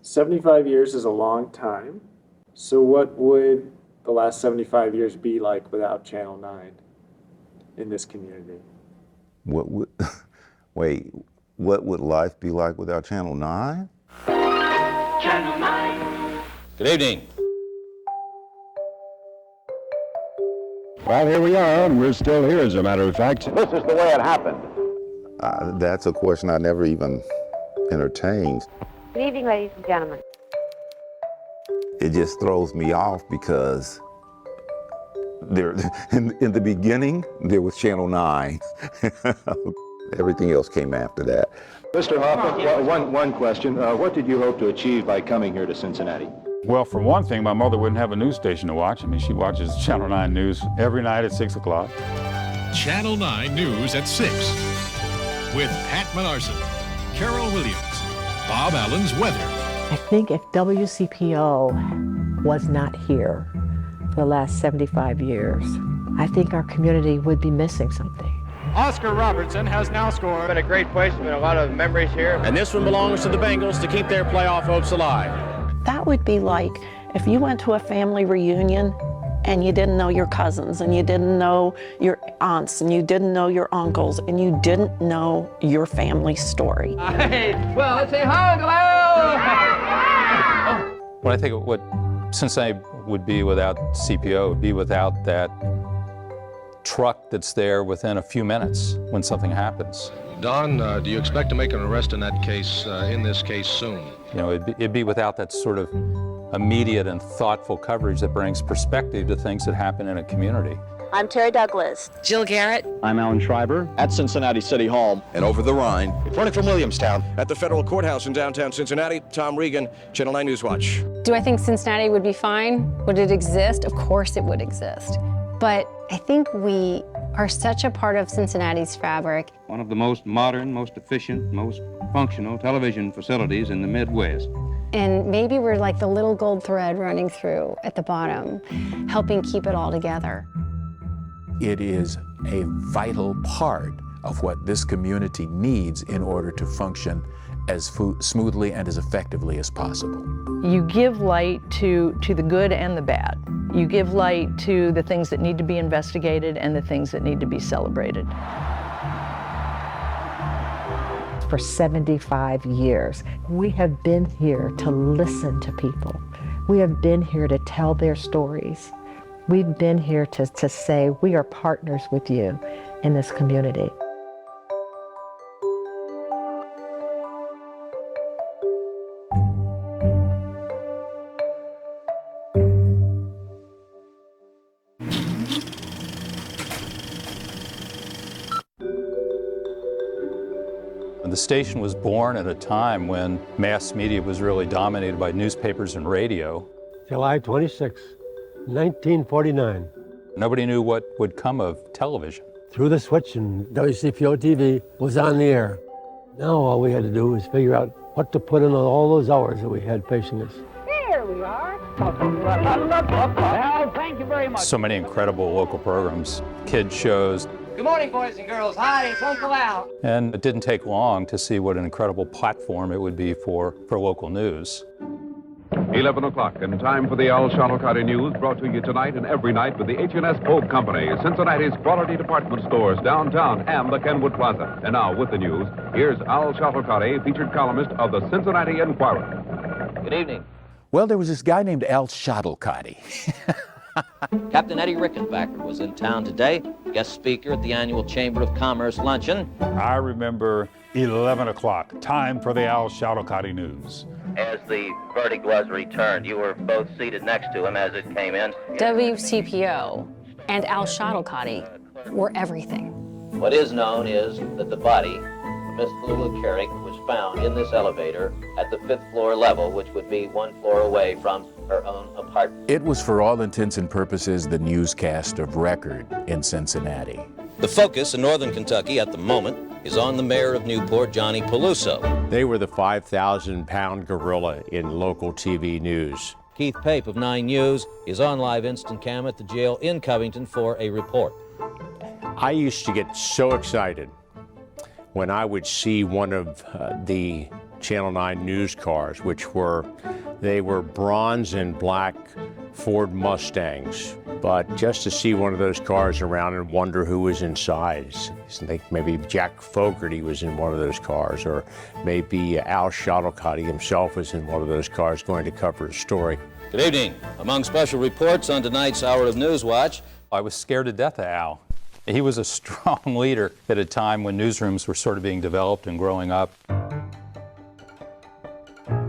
75 years is a long time. So what would the last 75 years be like without Channel 9 in this community? What would, wait, what would life be like without Channel 9? Channel 9. Good evening. Well, here we are, and we're still here, as a matter of fact. This is the way it happened. That's a question I never even entertained. Good evening, ladies and gentlemen. It just throws me off because in the beginning, there was Channel 9. Everything else came after that. Mr. Hoffman, one question. What did you hope to achieve by coming here to Cincinnati? Well, for one thing, my mother wouldn't have a news station to watch. I mean, she watches Channel 9 News every night at 6 o'clock. Channel 9 News at 6 with Pat Menarson, Carol Williams, Bob Allen's weather. I think if WCPO was not here for the last 75 years, I think our community would be missing something. Oscar Robertson has now scored. It's been a great place, been a lot of memories here. And this one belongs to the Bengals to keep their playoff hopes alive. That would be like if you went to a family reunion and you didn't know your cousins and you didn't know your aunts and you didn't know your uncles and you didn't know your family story. Well, let's say hi, Uncle Al! Well, I think what Cincinnati would be without CPO would be without that truck that's there within a few minutes when something happens. Don, do you expect to make an arrest in that case, in this case soon? You know, it'd be without that sort of immediate and thoughtful coverage that brings perspective to things that happen in a community. I'm Terry Douglas. Jill Garrett. I'm Alan Schreiber. At Cincinnati City Hall. And over the Rhine. Reporting from Williamstown. At the federal courthouse in downtown Cincinnati, Tom Regan, Channel 9 News Watch. Do I think Cincinnati would be fine? Would it exist? Of course it would exist. But I think we are such a part of Cincinnati's fabric. One of the most modern, most efficient, most functional television facilities in the Midwest. And maybe we're like the little gold thread running through at the bottom, helping keep it all together. It is a vital part of what this community needs in order to function as smoothly and as effectively as possible. You give light to the good and the bad. You give light to the things that need to be investigated and the things that need to be celebrated. For 75 years, we have been here to listen to people. We have been here to tell their stories. We've been here to say we are partners with you in this community. The station was born at a time when mass media was really dominated by newspapers and radio. July 26, 1949. Nobody knew what would come of television. Threw the switch and WCPO TV was on the air. Now all we had to do was figure out what to put in all those hours that we had facing us. Here we are. Well, thank you very much. So many incredible local programs, kids shows. Good morning, boys and girls. Hi, it's Uncle Al. And it didn't take long to see what an incredible platform it would be for local news. 11 o'clock, and time for the Al Schottelkotte News, brought to you tonight and every night with the H&S Pope Company, Cincinnati's quality department stores downtown and the Kenwood Plaza. And now with the news, here's Al Schottelkotte, featured columnist of the Cincinnati Enquirer. Good evening. Well, there was this guy named Al Schottelkotte. Captain Eddie Rickenbacker was in town today, guest speaker at the annual Chamber of Commerce luncheon. I remember 11 o'clock, time for the Al Schottelkotte News. As the verdict was returned, you were both seated next to him as it came in. WCPO and Al Schottelkotte were everything. What is known is that the body of Miss Flula Carrick was found in this elevator at the 5th floor level, which would be 1 floor away from her own apartment. It was, for all intents and purposes, the newscast of record in Cincinnati. The focus in northern Kentucky at the moment is on the mayor of Newport, Johnny Peluso. They were the 5,000-pound gorilla in local TV news. Keith Pape of 9 News is on live instant cam at the jail in Covington for a report. I used to get so excited when I would see one of the Channel 9 news cars, they were bronze and black Ford Mustangs. But just to see one of those cars around and wonder who was inside, think maybe Jack Fogarty was in one of those cars, or maybe Al Schottelkotte himself was in one of those cars going to cover a story. Good evening. Among special reports on tonight's Hour of News Watch, I was scared to death of Al. He was a strong leader at a time when newsrooms were sort of being developed and growing up.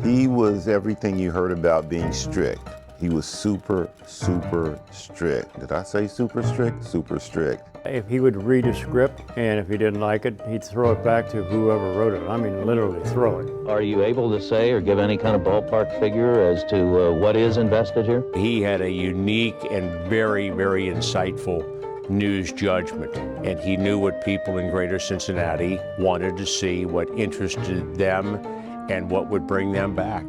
He was everything you heard about being strict. He was super, super strict. Did I say super strict? Super strict. If he would read a script, and if he didn't like it, he'd throw it back to whoever wrote it. I mean, literally throw it. Are you able to say or give any kind of ballpark figure as to what is invested here? He had a unique and very, very insightful news judgment, and he knew what people in Greater Cincinnati wanted to see, what interested them, and what would bring them back.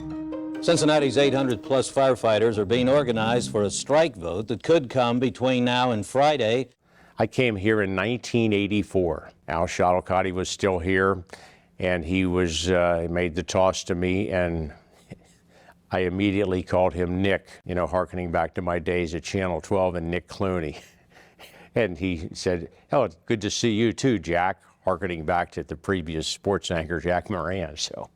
Cincinnati's 800-plus firefighters are being organized for a strike vote that could come between now and Friday. I came here in 1984. Al Schottelkotte was still here, and he made the toss to me, and I immediately called him Nick, hearkening back to my days at Channel 12 and Nick Clooney. And he said, "Oh, it's good to see you too, Jack," hearkening back to the previous sports anchor, Jack Moran. So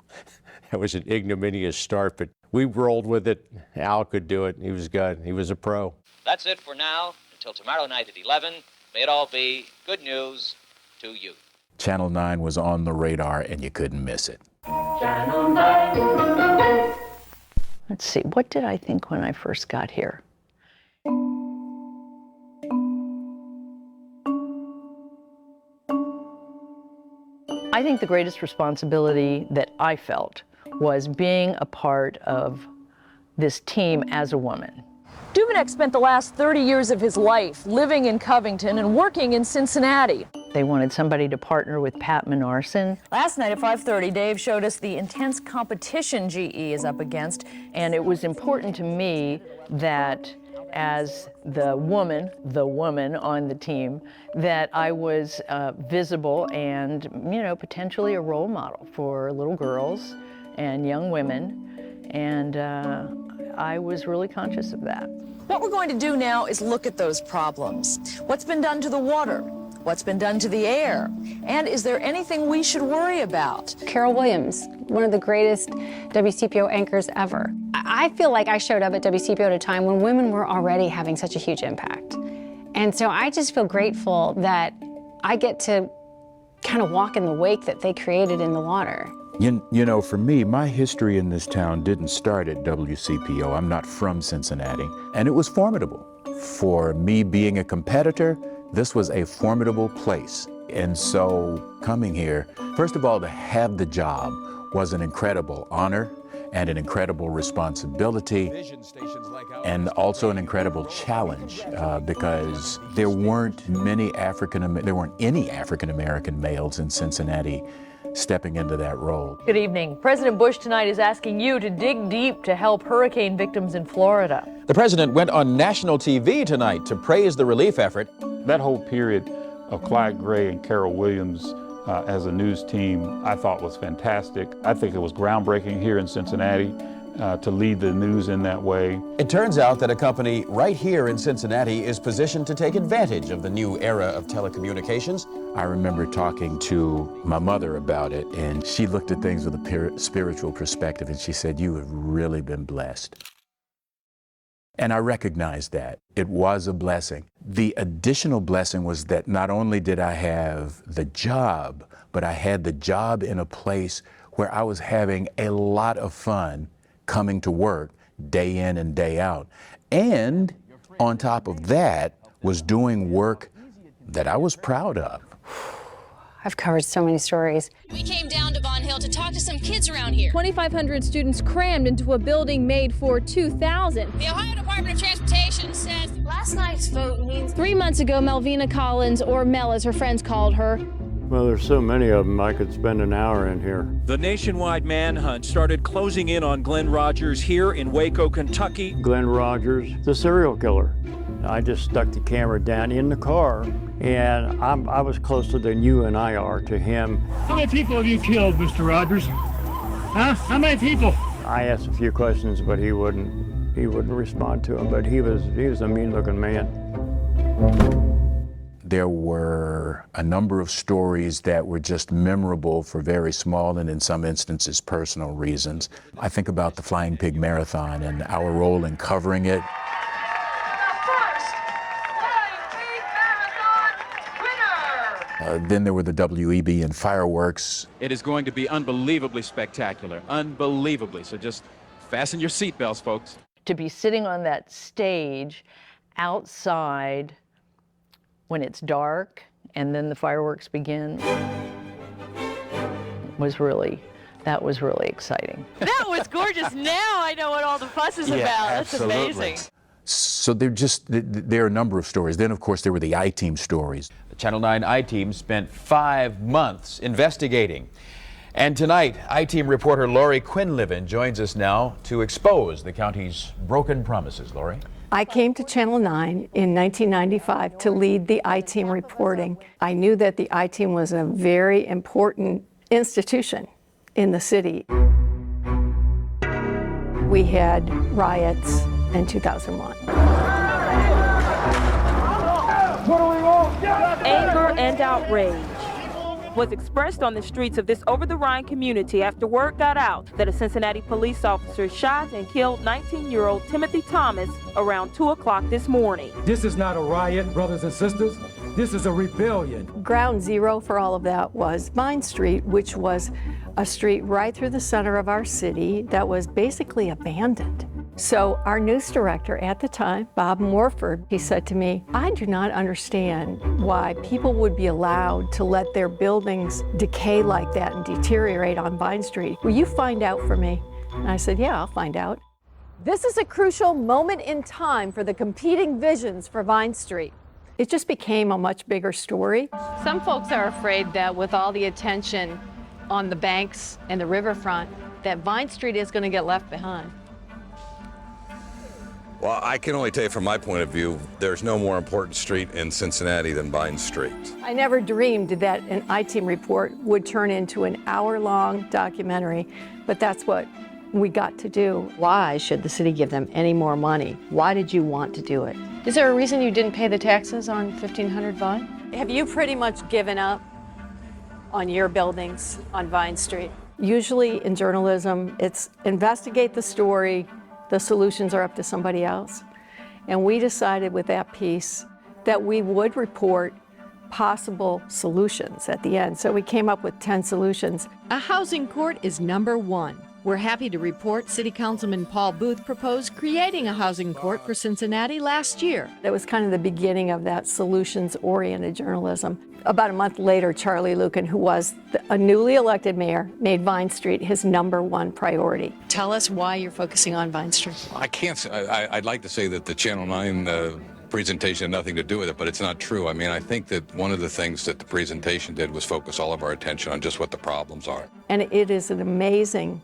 it was an ignominious start, but we rolled with it. Al could do it. He was good. He was a pro. That's it for now. Until tomorrow night at 11, may it all be good news to you. Channel 9 was on the radar and you couldn't miss it. Channel 9. Let's see, what did I think when I first got here? I think the greatest responsibility that I felt was being a part of this team as a woman. Duveneck spent the last 30 years of his life living in Covington and working in Cincinnati. They wanted somebody to partner with Pat Menarson. Last night at 5:30, Dave showed us the intense competition GE is up against. And it was important to me that as the woman on the team, that I was visible and, potentially a role model for little girls and young women. And I was really conscious of that. What we're going to do now is look at those problems. What's been done to the water? What's been done to the air? And is there anything we should worry about? Carol Williams, one of the greatest WCPO anchors ever. I feel like I showed up at WCPO at a time when women were already having such a huge impact. And so I just feel grateful that I get to kind of walk in the wake that they created in the water. For me, my history in this town didn't start at WCPO. I'm not from Cincinnati. And it was formidable. For me being a competitor, this was a formidable place. And so coming here, first of all, to have the job was an incredible honor and an incredible responsibility and also an incredible challenge because there weren't any African-American males in Cincinnati stepping into that role. Good evening. President Bush tonight is asking you to dig deep to help hurricane victims in Florida. The president went on national TV tonight to praise the relief effort. That whole period of Clyde Gray and Carol Williams as a news team, I thought was fantastic. I think it was groundbreaking here in Cincinnati to lead the news in that way. It turns out that a company right here in Cincinnati is positioned to take advantage of the new era of telecommunications. I remember talking to my mother about it, and she looked at things with a spiritual perspective, and she said, "You have really been blessed." And I recognized that. It was a blessing. The additional blessing was that not only did I have the job, but I had the job in a place where I was having a lot of fun coming to work day in and day out. And on top of that, was doing work that I was proud of. I've covered so many stories. We came down to Bond Hill to talk to some kids around here. 2,500 students crammed into a building made for 2,000. The Ohio Department of Transportation says last night's vote means 3 months ago, Melvina Collins, or Mel as her friends called her, Well, there's so many of them, I could spend an hour in here. The nationwide manhunt started closing in on Glenn Rogers here in Waco, Kentucky. Glenn Rogers, the serial killer. I just stuck the camera down in the car, and I was closer than you and I are to him. How many people have you killed, Mr. Rogers? Huh? How many people? I asked a few questions, but he wouldn't respond to them. But he was a mean-looking man. There were a number of stories that were just memorable for very small and in some instances personal reasons. I think about the Flying Pig Marathon and our role in covering it. Then there were the WEB and fireworks. It is going to be unbelievably spectacular, unbelievably. So just fasten your seatbelts, folks. To be sitting on that stage outside when it's dark and then the fireworks begin was really exciting. That was gorgeous. Now I know what all the fuss is about. That's amazing. So there are a number of stories. Then, of course, there were the I-Team stories. The Channel 9 I-Team spent 5 months investigating. And tonight, I-Team reporter Lori Quinlivan joins us now to expose the county's broken promises. Lori? I came to Channel 9 in 1995 to lead the I-Team reporting. I knew that the I-Team was a very important institution in the city. We had riots in 2001. Anger and outrage was expressed on the streets of this over-the-Rhine community after word got out that a Cincinnati police officer shot and killed 19-year-old Timothy Thomas around 2 o'clock this morning. This is not a riot, brothers and sisters. This is a rebellion. Ground zero for all of that was Vine Street, which was a street right through the center of our city that was basically abandoned. So our news director at the time, Bob Morford, he said to me, I do not understand why people would be allowed to let their buildings decay like that and deteriorate on Vine Street. Will you find out for me? And I said, yeah, I'll find out. This is a crucial moment in time for the competing visions for Vine Street. It just became a much bigger story. Some folks are afraid that with all the attention on the banks and the riverfront, that Vine Street is going to get left behind. Well, I can only tell you from my point of view, there's no more important street in Cincinnati than Vine Street. I never dreamed that an I-Team report would turn into an hour-long documentary, but that's what we got to do. Why should the city give them any more money? Why did you want to do it? Is there a reason you didn't pay the taxes on 1500 Vine? Have you pretty much given up on your buildings on Vine Street? Usually in journalism, it's investigate the story, the solutions are up to somebody else. And we decided with that piece that we would report possible solutions at the end. So we came up with 10 solutions. A housing court is number one. We're happy to report City Councilman Paul Booth proposed creating a housing court for Cincinnati last year. That was kind of the beginning of that solutions-oriented journalism. About a month later, Charlie Lucan, who was a newly elected mayor, made Vine Street his #1 priority. Tell us why you're focusing on Vine Street. I can't say, I'd like to say that the Channel 9 presentation had nothing to do with it, but it's not true. I mean, I think that one of the things that the presentation did was focus all of our attention on just what the problems are. And it is an amazing,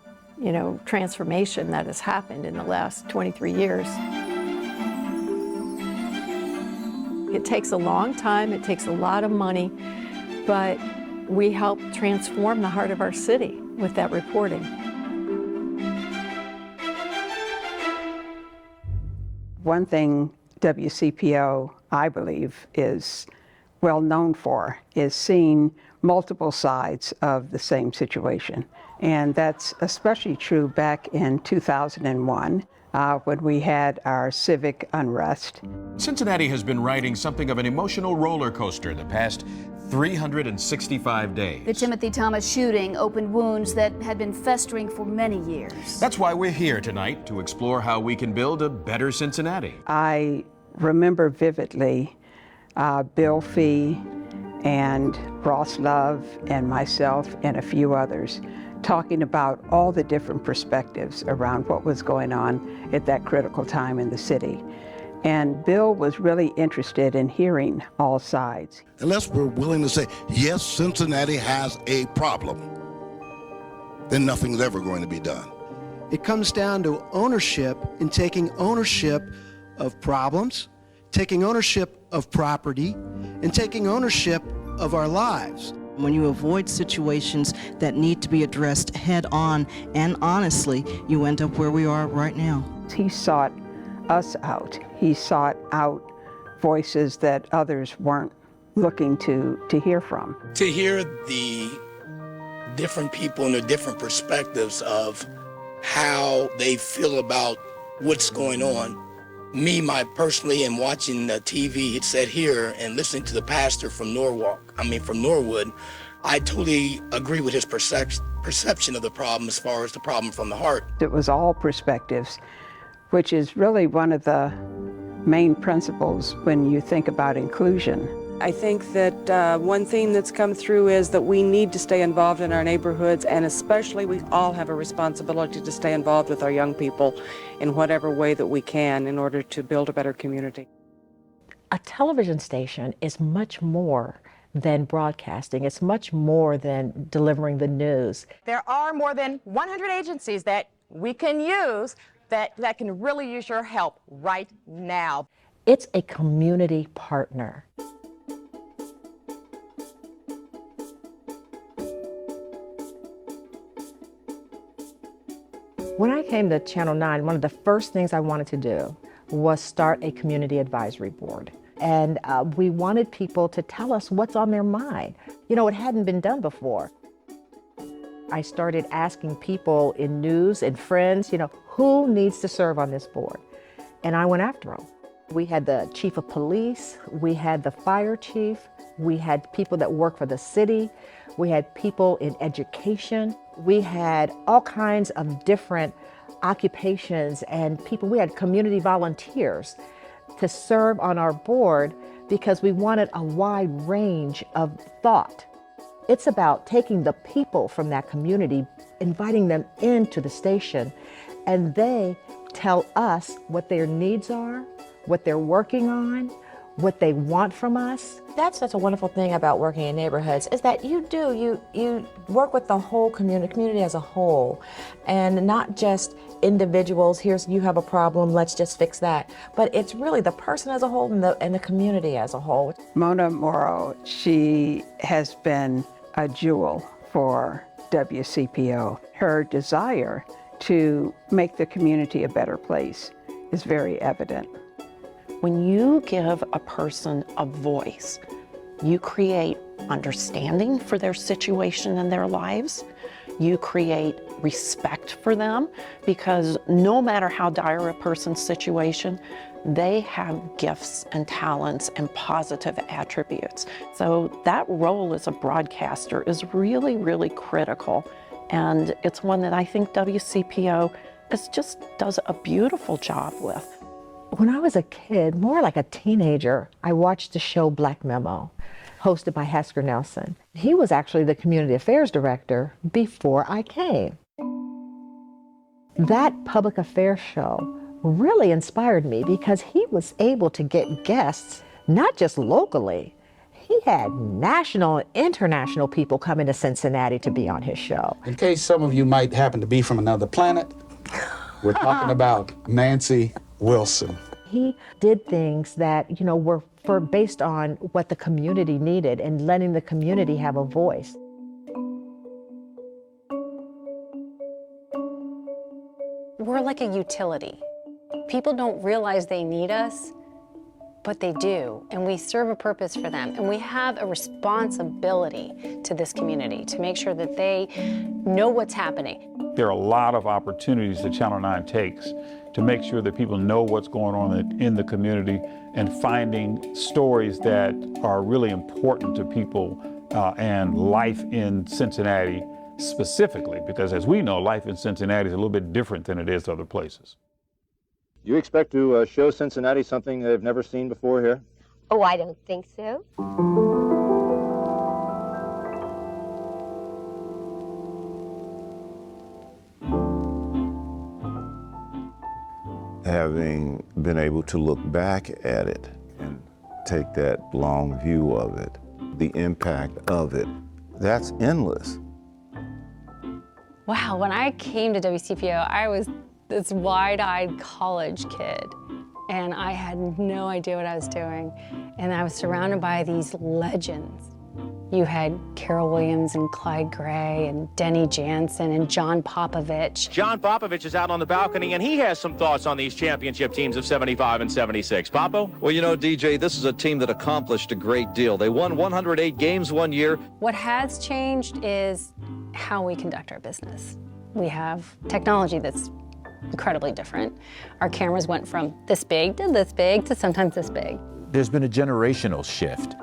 transformation that has happened in the last 23 years. It takes a long time, it takes a lot of money, but we help transform the heart of our city with that reporting. One thing WCPO, I believe, is well known for is seeing multiple sides of the same situation. And that's especially true back in 2001 when we had our civic unrest. Cincinnati has been riding something of an emotional roller coaster the past 365 days. The Timothy Thomas shooting opened wounds that had been festering for many years. That's why we're here tonight, to explore how we can build a better Cincinnati. I remember vividly Bill Fee and Ross Love and myself and a few others talking about all the different perspectives around what was going on at that critical time in the city. And Bill was really interested in hearing all sides. Unless we're willing to say, yes, Cincinnati has a problem, then nothing's ever going to be done. It comes down to ownership and taking ownership of problems, taking ownership of property, and taking ownership of our lives. When you avoid situations that need to be addressed head on and honestly, you end up where we are right now. He sought us out. He sought out voices that others weren't looking to hear from. To hear the different people and the different perspectives of how they feel about what's going on. Me, personally, and watching the TV, it said here, and listening to the pastor from Norwood, I totally agree with his perception of the problem as far as the problem from the heart. It was all perspectives, which is really one of the main principles when you think about inclusion. I think that one theme that's come through is that we need to stay involved in our neighborhoods, and especially we all have a responsibility to stay involved with our young people in whatever way that we can in order to build a better community. A television station is much more than broadcasting. It's much more than delivering the news. There are more than 100 agencies that we can use that can really use your help right now. It's a community partner. When I came to Channel 9, one of the first things I wanted to do was start a community advisory board. And we wanted people to tell us what's on their mind. You know, it hadn't been done before. I started asking people in news and friends, you know, who needs to serve on this board? And I went after them. We had the chief of police, we had the fire chief, we had people that work for the city, we had people in education, we had all kinds of different occupations and people. We had community volunteers to serve on our board because we wanted a wide range of thought. It's about taking the people from that community, inviting them into the station, and they tell us what their needs are, what they're working on, what they want from us. That's such a wonderful thing about working in neighborhoods is that you work with the whole community as a whole, and not just individuals. You have a problem, let's just fix that. But it's really the person as a whole and the community as a whole. Mona Morrow, she has been a jewel for WCPO. Her desire to make the community a better place is very evident. When you give a person a voice, you create understanding for their situation and their lives. You create respect for them because no matter how dire a person's situation, they have gifts and talents and positive attributes. So that role as a broadcaster is really, really critical. And it's one that I think WCPO does a beautiful job with. When I was a kid, more like a teenager, I watched the show Black Memo, hosted by Hasker Nelson. He was actually the community affairs director before I came. That public affairs show really inspired me because he was able to get guests, not just locally. He had national and international people coming to Cincinnati to be on his show. In case some of you might happen to be from another planet, we're talking about Nancy Wilson. He did things that, were based on what the community needed and letting the community have a voice. We're like a utility. People don't realize they need us, but they do, and we serve a purpose for them, and we have a responsibility to this community to make sure that they know what's happening. There are a lot of opportunities that Channel 9 takes to make sure that people know what's going on in the community and finding stories that are really important to people and life in Cincinnati specifically, because as we know, life in Cincinnati is a little bit different than it is other places. You expect to show Cincinnati something they've never seen before here? Oh, I don't think so. Having been able to look back at it and take that long view of it, the impact of it, that's endless. Wow, when I came to WCPO, I was this wide-eyed college kid, and I had no idea what I was doing. And I was surrounded by these legends You had Carol Williams and Clyde Gray and Denny Jansen and John Popovich. John Popovich is out on the balcony, and he has some thoughts on these championship teams of 75 and 76. Popo? Well, you know, DJ, this is a team that accomplished a great deal. They won 108 games one year. What has changed is how we conduct our business. We have technology that's incredibly different. Our cameras went from this big to sometimes this big. There's been a generational shift.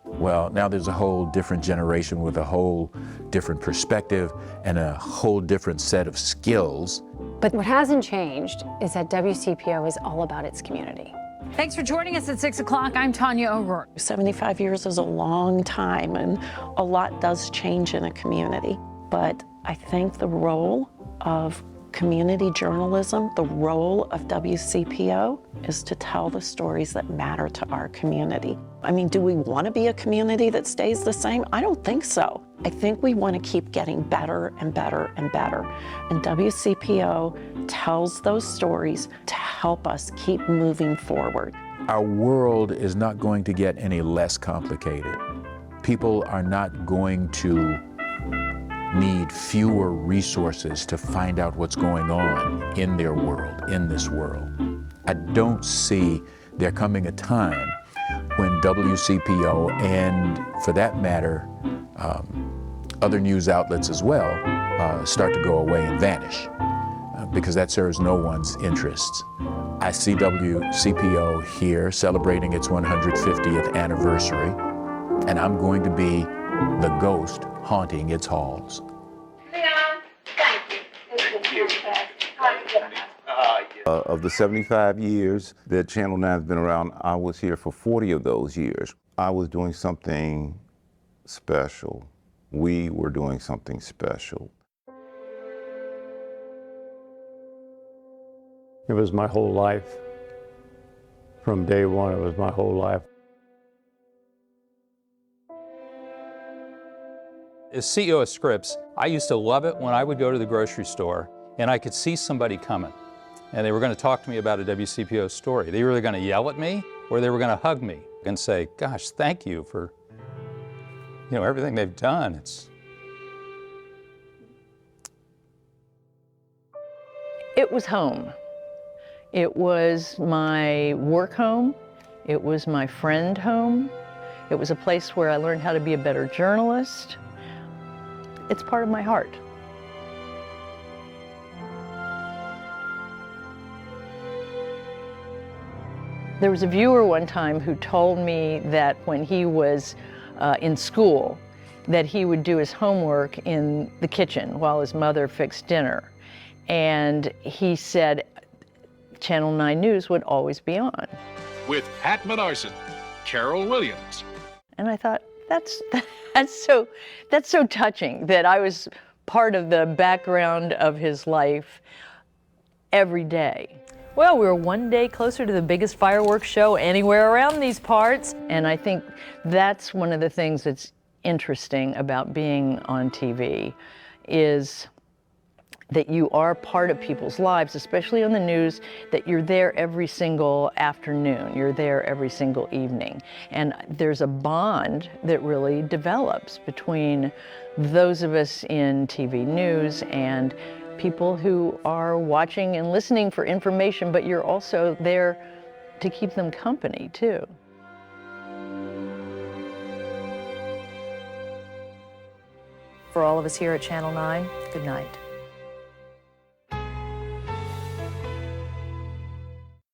Well, now there's a whole different generation with a whole different perspective and a whole different set of skills. But what hasn't changed is that WCPO is all about its community. Thanks for joining us at 6 o'clock. I'm Tanya O'Rourke. 75 years is a long time, and a lot does change in a community. But I think the role of community journalism, the role of WCPO, is to tell the stories that matter to our community. I mean, do we want to be a community that stays the same? I don't think so. I think we want to keep getting better and better and better. And WCPO tells those stories to help us keep moving forward. Our world is not going to get any less complicated. People are not going to need fewer resources to find out what's going on in their world, in this world. I don't see there coming a time when WCPO and, for that matter, other news outlets as well, start to go away and vanish, because that serves no one's interests. I see WCPO here celebrating its 150th anniversary, and I'm going to be the ghost haunting its halls. Of the 75 years that Channel 9 has been around, I was here for 40 of those years. I was doing something special. We were doing something special. It was my whole life. From day one, it was my whole life. As CEO of Scripps, I used to love it when I would go to the grocery store and I could see somebody coming and they were going to talk to me about a WCPO story. They were either going to yell at me or they were going to hug me and say, gosh, thank you for everything they've done. It was home. It was my work home. It was my friend home. It was a place where I learned how to be a better journalist. It's part of my heart. There was a viewer one time who told me that when he was in school, that he would do his homework in the kitchen while his mother fixed dinner. And he said Channel 9 News would always be on. With Pat Menarson, Carol Williams. And I thought, that's so touching that I was part of the background of his life every day. Well, we're one day closer to the biggest fireworks show anywhere around these parts. And I think that's one of the things that's interesting about being on TV is that you are part of people's lives, especially on the news, that you're there every single afternoon, you're there every single evening. And there's a bond that really develops between those of us in TV news and people who are watching and listening for information, but you're also there to keep them company too. For all of us here at Channel 9, good night.